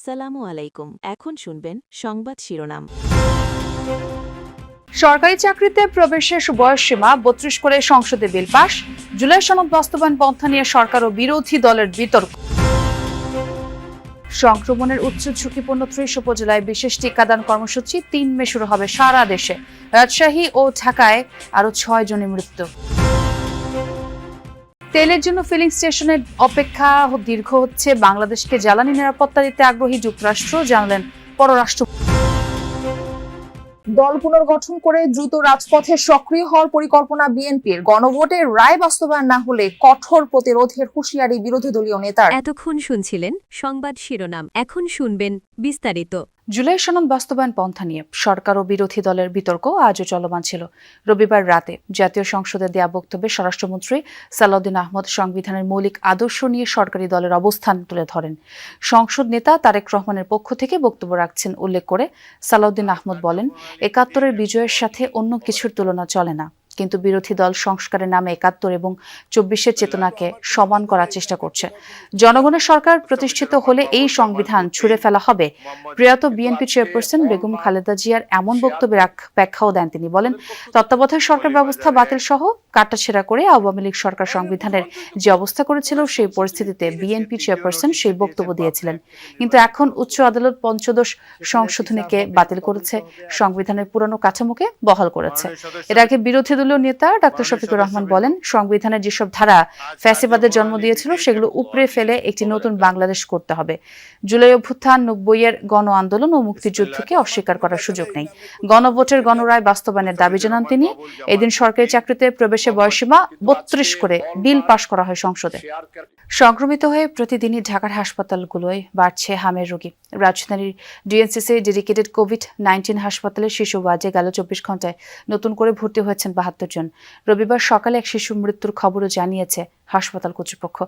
আসসালামু আলাইকুম। এখন শুনবেন সংবাদ শিরোনাম। সরকারি চাকরিতে প্রবেশের বয়সসীমা ৩২ করে সংসদে বিল পাস। জুলাই সনদ বাস্তবায়ন পন্থা নিয়ে সরকার ও বিরোধী দলের বিতর্ক। সংক্রমণের উচ্চ ঝুঁকিপূর্ণ ৩০ উপজেলায় বিশেষ টিকাদান কর্মসূচি ৩ মে শুরু হবে সারা দেশে। রাজশাহী ও ঢাকায় আরও ৬ জনের মৃত্যু। তেলের জন্য ফিলিং স্টেশনের অপেক্ষা দীর্ঘ হচ্ছে। বাংলাদেশকে জ্বালানি নিরাপত্তা দিতে আগ্রহী যুক্তরাষ্ট্র, জানালেন পররাষ্ট্র। দল পুনর্গঠন করে দ্রুত রাজপথে সক্রিয় হওয়ার পরিকল্পনা বিএনপির। গণভোটের রায় বাস্তবায়ন না হলে কঠোর প্রতিরোধের হুঁশিয়ারি বিরোধী দলীয় নেতার। এতক্ষণ শুনছিলেন সংবাদ শিরোনাম। এখন শুনবেন বিস্তারিত। জুলাই সনদ বাস্তবায়ন পন্থা নিয়ে সরকার ও বিরোধী দলের বিতর্ক আজও চলমান ছিল। রবিবার রাতে জাতীয় সংসদে দেয়া বক্তব্যে স্বরাষ্ট্রমন্ত্রী সালাউদ্দিন আহমদ সংবিধানের মৌলিক আদর্শ নিয়ে সরকারি দলের অবস্থান তুলে ধরেন। সংসদ নেতা তারেক রহমানের পক্ষ থেকে বক্তব্য রাখছেন উল্লেখ করে সালাউদ্দিন আহমদ বলেন, ৭১-এর বিজয়ের সাথে অন্য কিছুর তুলনা চলে না, কিন্তু বিরোধী দল সংস্কারের নামে ৭১ এবং ২৪-এর চেতনাকে সমান করার চেষ্টা করছে। জনগণের সরকার প্রতিষ্ঠিত হলে এই সংবিধান ছুঁড়ে ফেলা হবে। প্রয়াত বিএনপি চেয়ারপারসন বেগম খালেদা জিয়ার এমন বক্তব্যের ব্যাখ্যাও দেন তিনি। বলেন, তত্ত্বাবধায়ক সরকার ব্যবস্থা বাতিল সহ কাটাছেঁড়া করে আওয়ামী লীগ সরকার সংবিধানের যে অবস্থা করেছিল সেই পরিস্থিতিতে বিএনপি চেয়ারপারসন সেই বক্তব্য দিয়েছিলেন, কিন্তু এখন উচ্চ আদালত পঞ্চদশ সংশোধনীকে বাতিল করেছে, সংবিধানের পুরনো কাঠামোকে বহাল করেছে। এর আগে বিরোধী দলীয় নেতা ডক্টর শফিকুর রহমান বলেন, সংবিধানের যেসব ধারা ফ্যাসিবাদের জন্ম দিয়েছিল সেগুলো উপড়ে ফেলে একটি নতুন বাংলাদেশ করতে হবে। জুলাই অভ্যুত্থান, ৯০-এর গণ আন্দোলন ও মুক্তিযুদ্ধকে অস্বীকার করার সুযোগ নেই। গণভোটের গণরায় বাস্তবায়নের দাবি জানান তিনি। এদিন সরকারি চাকরিতে প্রবেশের বয়সসীমা ৩২ করে বিল পাশ করা হয় সংসদে। সংক্রমিত হয়ে প্রতিদিনই ঢাকার হাসপাতালগুলোয় বাড়ছে হামের রোগী। রাজধানীর ডিএনসিসি ডেডিকেটেড কোভিড-১৯ হাসপাতালে শিশু ওয়ার্ডে গেল ২৪ ঘন্টায় নতুন করে ভর্তি হয়েছেন ৭২ জন। রবিবার সকালে এক শিশু মৃত্যুর খবরও জানিয়েছে হাসপাতাল কর্তৃপক্ষ।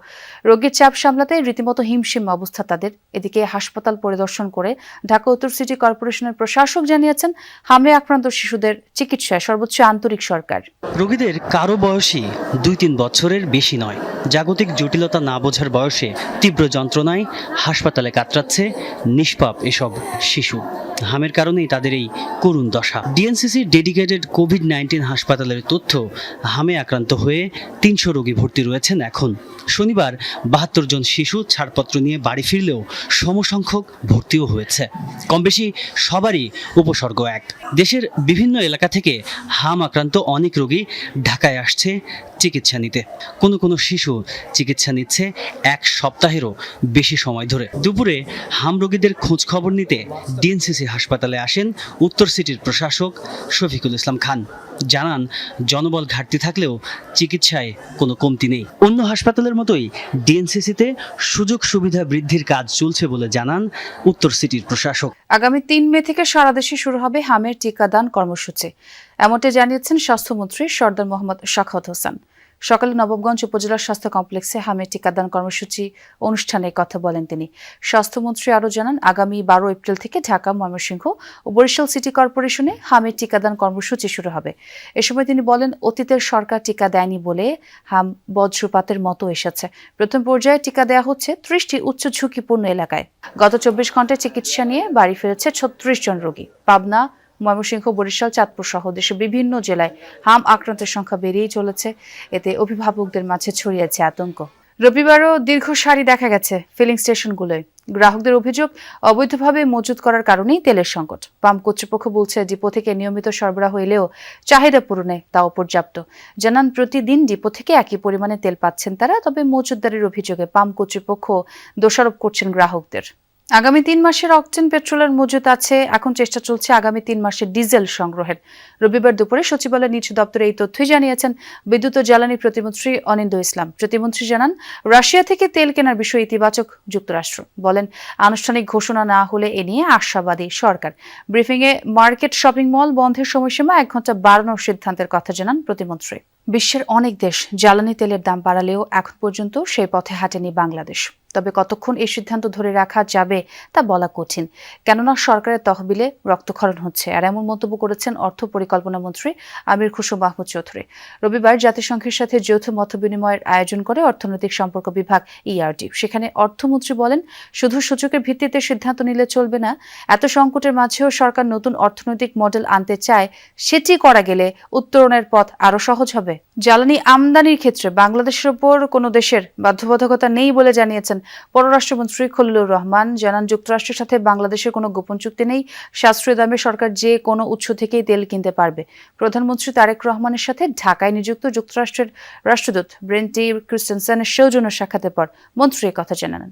রোগীর চাপ সামলাতে রীতিমতো হিমশিম অবস্থা তাদের। এদিকে হাসপাতাল পরিদর্শন করে ঢাকা উত্তর সিটি কর্পোরেশনের প্রশাসক জানিয়েছেন, হামে আক্রান্ত শিশুদের চিকিৎসায় সর্বোচ্চ আন্তরিক সরকার। রোগীদের কারো বয়সই ২-৩ বছরের বেশি নয়। জাগতিক জটিলতা না বোঝার বয়সে তীব্র যন্ত্রণায় হাসপাতালে কাতরাচ্ছে নিষ্পাপ এসব শিশু। হামের কারণেই তাদের এই করুণ দশা। ডিএনসিসি ডেডিকেটেড কোভিড-১৯ হাসপাতালের তথ্য, হামে আক্রান্ত হয়ে ৩০০ রোগী ভর্তি রয়েছেন এখন। শনিবার ৭২ জন শিশু ছাড়পত্র নিয়ে বাড়ি ফিরলেও সমসংখ্যক ভর্তিও হয়েছে। কমবেশি সবারই উপসর্গ এক। দেশের বিভিন্ন এলাকা থেকে হাম আক্রান্ত অনেক রোগী ঢাকায় আসছে চিকিৎসা নিতে। কোনো শিশু চিকিৎসা নিচ্ছে ১ সপ্তাহেরও বেশি সময় ধরে। দুপুরে হাম রোগীদের খোঁজ খবর নিতে ডিএনসিসি হাসপাতালে আসেন উত্তর সিটির প্রশাসক শফিকুল ইসলাম খান। জানান, জনবল ঘাটতি থাকলেও চিকিৎসায় কোনো কমতি নেই। অন্য হাসপাতালের মতোই ডিএনসিসিতে সুযোগ সুবিধা বৃদ্ধির কাজ চলছে বলে জানান উত্তর সিটির প্রশাসক। আগামী ৩ মে থেকে সারা দেশে শুরু হবে হামের টিকাদান কর্মসূচি, এমনটি জানিয়েছেন স্বাস্থ্যমন্ত্রী সরদার মোহাম্মদ সাখাওয়াত হোসেন। সকালে নবাবগঞ্জ উপজেলার স্বাস্থ্য কমপ্লেক্সে হামের টিকাদান কর্মসূচি অনুষ্ঠানে কথা বলেন তিনি। স্বাস্থ্যমন্ত্রী আরও জানান, আগামী ১২ এপ্রিল থেকে ঢাকা, ময়মনসিংহ ও বরিশাল সিটি কর্পোরেশনে হামের টিকাদান কর্মসূচি শুরু হবে। এ সময় তিনি বলেন, অতীতের সরকার টিকা দেয়নি বলে হাম বজ্রপাতের মতো এসেছে। প্রথম পর্যায়ে টিকা দেওয়া হচ্ছে ৩০টি উচ্চ ঝুঁকিপূর্ণ এলাকায়। গত ২৪ ঘন্টায় চিকিৎসা নিয়ে বাড়ি ফিরেছে ৩৬ জন রোগী। পাবনা, ময়মনসিংহ, বরিশাল, চাঁদপুর সহ দেশের বিভিন্ন জেলায় হাম আক্রান্তের সংখ্যা বেড়েই চলেছে। এতে অভিভাবকদের মাঝে ছড়িয়েছে আতঙ্ক। রবিবারও দীর্ঘ সারি দেখা গেছে ফিলিং স্টেশনগুলোয়। গ্রাহকদের অভিযোগ, অবৈধভাবে মজুত করার কারণেই তেলের সংকট। পাম্প কর্তৃপক্ষ বলছে, ডিপো থেকে নিয়মিত সরবরাহ এলেও চাহিদা পূরণে তা অপর্যাপ্ত। জানান, প্রতিদিন ডিপো থেকে একই পরিমাণে তেল পাচ্ছেন তারা, তবে মজুতদারের অভিযোগে পাম্প কর্তৃপক্ষ দোষারোপ করছেন গ্রাহকদের। আগামী ৩ মাসের অকটেন পেট্রোলের মজুত আছে। এখন চেষ্টা চলছে আগামী ৩ মাসের ডিজেল সংগ্রহের। রবিবার দুপুরে সচিবালয়ের নিজ দপ্তরে এই তথ্যই জানিয়েছেন বিদ্যুৎ ও জ্বালানি প্রতিমন্ত্রী অনিন্দ্য ইসলাম। প্রতিমন্ত্রী জানান, রাশিয়া থেকে তেল কেনার বিষয়ে ইতিবাচক যুক্তরাষ্ট্র। বলেন, আনুষ্ঠানিক ঘোষণা না হলে এ নিয়ে আশাবাদী সরকার। ব্রিফিংয়ে মার্কেট, শপিং মল বন্ধের সময়সীমা ১ ঘন্টা বাড়ানোর সিদ্ধান্তের কথা জানান প্রতিমন্ত্রী। বিশ্বের অনেক দেশ জ্বালানি তেলের দাম বাড়ালেও এখন পর্যন্ত সেই পথে হাঁটেনি বাংলাদেশ। তবে কতক্ষণ এই সিদ্ধান্ত ধরে রাখা যাবে তা বলা কঠিন, কেননা সরকারের তহবিলে রক্তক্ষরণ হচ্ছে। আর এমন মন্তব্য করেছেন অর্থ পরিকল্পনা মন্ত্রী আমির খুশরো মাহমুদ চৌধুরী। রবিবার জাতিসংঘের সাথে যৌথ মতবিনিময়ের আয়োজন করে অর্থনৈতিক সম্পর্ক বিভাগ ERD। সেখানে অর্থমন্ত্রী বলেন, শুধু সূচকের ভিত্তিতে সিদ্ধান্ত নিলে চলবে না। এত সংকটের মাঝেও সরকার নতুন অর্থনৈতিক মডেল আনতে চায়, সেটি করা গেলে উত্তরণের পথ আরও সহজ হবে। জ্বালানি আমদানির ক্ষেত্রে বাংলাদেশের ওপর কোনো দেশের বাধ্যবাধকতা নেই বলে জানিয়েছেন পররাষ্ট্রমন্ত্রী খলিলুর রহমান। জানান, যুক্তরাষ্ট্রের সাথে বাংলাদেশের কোনো গোপন চুক্তি নেই। সাশ্রয়ী দামে সরকার যে কোনো উৎস থেকেই তেল কিনতে পারবে। প্রধানমন্ত্রী তারেক রহমানের সাথে ঢাকায় নিযুক্ত যুক্তরাষ্ট্রের রাষ্ট্রদূত ব্রেন্টি ক্রিস্টেনসেনের সৌজন্য সাক্ষাতের পর মন্ত্রী কথা জানান।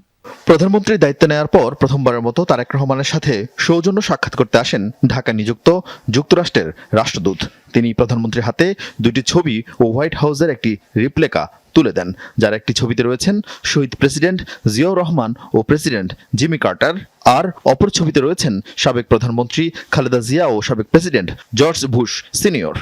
প্রধানমন্ত্রীর দায়িত্ব নেয়ার পর প্রথমবারের মতো তারেক রহমানের সাথে সৌজন্য সাক্ষাৎ করতে আসেন ঢাকা নিযুক্ত যুক্তরাষ্ট্রের রাষ্ট্রদূত। তিনি প্রধানমন্ত্রীর হাতে দুটি ছবি ও হোয়াইট হাউসের একটি রিপ্লেকা তুলে দেন, যার একটি ছবিতে রয়েছেন শহীদ প্রেসিডেন্ট জিয়াউর রহমান ও প্রেসিডেন্ট জিমি কার্টার, আর অপর ছবিতে রয়েছেন সাবেক প্রধানমন্ত্রী খালেদা জিয়া ও সাবেক প্রেসিডেন্ট জর্জ বুশ সিনিয়র।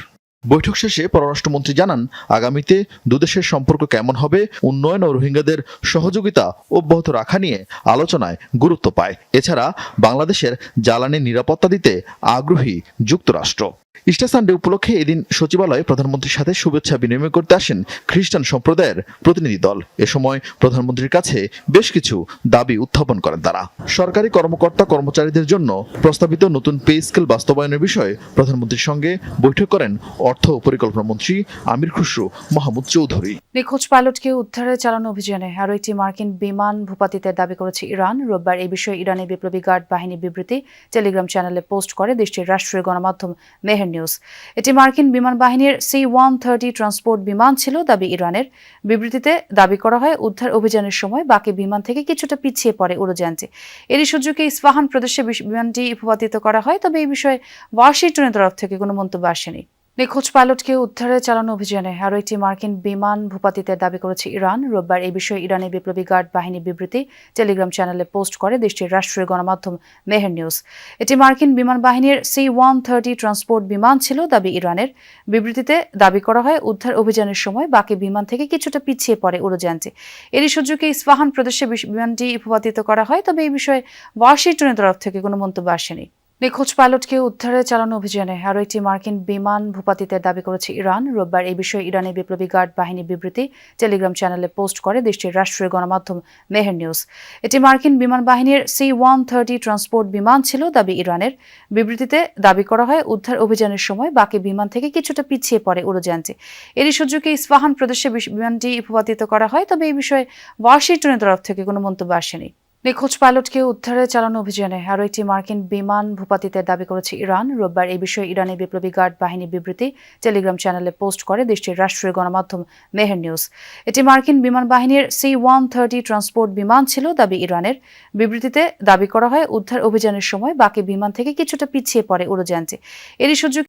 বৈঠক শেষে পররাষ্ট্রমন্ত্রী জানান, আগামীতে দুদেশের সম্পর্ক কেমন হবে, উন্নয়ন ও রোহিঙ্গাদের সহযোগিতা অব্যাহত রাখা নিয়ে আলোচনায় গুরুত্ব পায়। এছাড়া বাংলাদেশের জ্বালানি নিরাপত্তা দিতে আগ্রহী যুক্তরাষ্ট্র। ইস্টার সানডে উপলক্ষে এদিন সচিবালয়ে প্রধানমন্ত্রীর সাথে শুভেচ্ছা বিনিময় করতে আসেন খ্রিস্টান সম্প্রদায়ের প্রতিনিধি দল। এ সময় প্রধানমন্ত্রীর কাছে বেশ কিছু দাবি উত্থাপন করেন তারা। সরকারি কর্মকর্তা কর্মচারীদের জন্য প্রস্তাবিত নতুন পে স্কেল বাস্তবায়নের বিষয়ে প্রধানমন্ত্রীর সঙ্গে বৈঠক করেন অর্থ ও পরিকল্পনা মন্ত্রী আমির খুশরো মাহমুদ চৌধুরী। নিখোঁজ পাইলটকে উদ্ধারে চালানো অভিযানে আরও একটি মার্কিন বিমান ভূপাতিতের দাবি করেছে ইরান। রোববার এই বিষয়ে ইরানের বিপ্লবী গার্ড বাহিনী বিবৃতি টেলিগ্রাম চ্যানেলে পোস্ট করে দেশটির রাষ্ট্রীয় গণমাধ্যম মেহের নিউজ। এটি মার্কিন বিমান বাহিনীর C-130 ট্রান্সপোর্ট বিমান ছিল, দাবি ইরানের। বিবৃতিতে দাবি করা হয়, উদ্ধার অভিযানের সময় বাকি বিমান থেকে কিছুটা পিছিয়ে পড়ে উড়োযানটি। এরই সুযোগে ইস্পাহান প্রদেশে বিমানটি ভূপাতিত করা হয়, তবে এই বিষয়ে ওয়াশিংটনের তরফ থেকে কোনো মন্তব্য আসেনি। নিখোঁজ পাইলটকে উদ্ধারে চালানো অভিযানে আরও একটি মার্কিন বিমান ভূপাতিতের দাবি করেছে ইরান। রোববার এই বিষয়ে ইরানের বিপ্লবী গার্ড বাহিনী বিবৃতি টেলিগ্রাম চ্যানেলে পোস্ট করে দেশটির রাষ্ট্রীয় গণমাধ্যম মেহের নিউজ। এটি মার্কিন বিমান বাহিনীর C-130 ট্রান্সপোর্ট বিমান ছিল, দাবি ইরানের। বিবৃতিতে দাবি করা হয়, উদ্ধার অভিযানের সময় বাকি বিমান থেকে কিছুটা পিছিয়ে পড়ে উড়োযানটি। এরই সুযোগে ইস্পাহান প্রদেশে বিমানটি ভূপাতিত করা হয়, তবে এই বিষয়ে ওয়াশিংটনের তরফ থেকে কোনো মন্তব্য আসেনি। নিখোঁজ পাইলটকে উদ্ধারে চালানো অভিযানে আরও একটি মার্কিন বিমান ভূপাতিতের দাবি করেছে ইরান। রোববার এই বিষয়ে ইরানের বিপ্লবী গার্ড বাহিনী বিবৃতি টেলিগ্রাম চ্যানেলে পোস্ট করে দেশটির রাষ্ট্রীয় গণমাধ্যম মেহের নিউজ। এটি মার্কিন বিমান বাহিনীর C-130 ট্রান্সপোর্ট বিমান ছিল, দাবি ইরানের। বিবৃতিতে দাবি করা হয়, উদ্ধার অভিযানের সময় বাকি বিমান থেকে কিছুটা পিছিয়ে পড়ে উড়োযানটি। এরই সুযোগে ইস্পাহান প্রদেশে বিমানটি ভূপাতিত করা হয়, তবে এই বিষয়ে ওয়াশিংটনের তরফ থেকে কোনো মন্তব্য আসেনি। নিখোঁজ পাইলটকে উদ্ধারে চালানো অভিযানে আরও একটি মার্কিন বিমান ভূপাতিতের দাবি করেছে ইরান। রোববার এই বিষয়ে ইরানের বিপ্লবী গার্ড বাহিনী বিবৃতি টেলিগ্রাম চ্যানেলে পোস্ট করে দেশটির রাষ্ট্রীয় গণমাধ্যম মেহের নিউজ। এটি মার্কিন বিমান বাহিনীর C-130 ট্রান্সপোর্ট বিমান ছিল, দাবি ইরানের। বিবৃতিতে দাবি করা হয়, উদ্ধার অভিযানের সময় বাকি বিমান থেকে কিছুটা পিছিয়ে পড়ে উড়োযানটি। এরই সুযোগে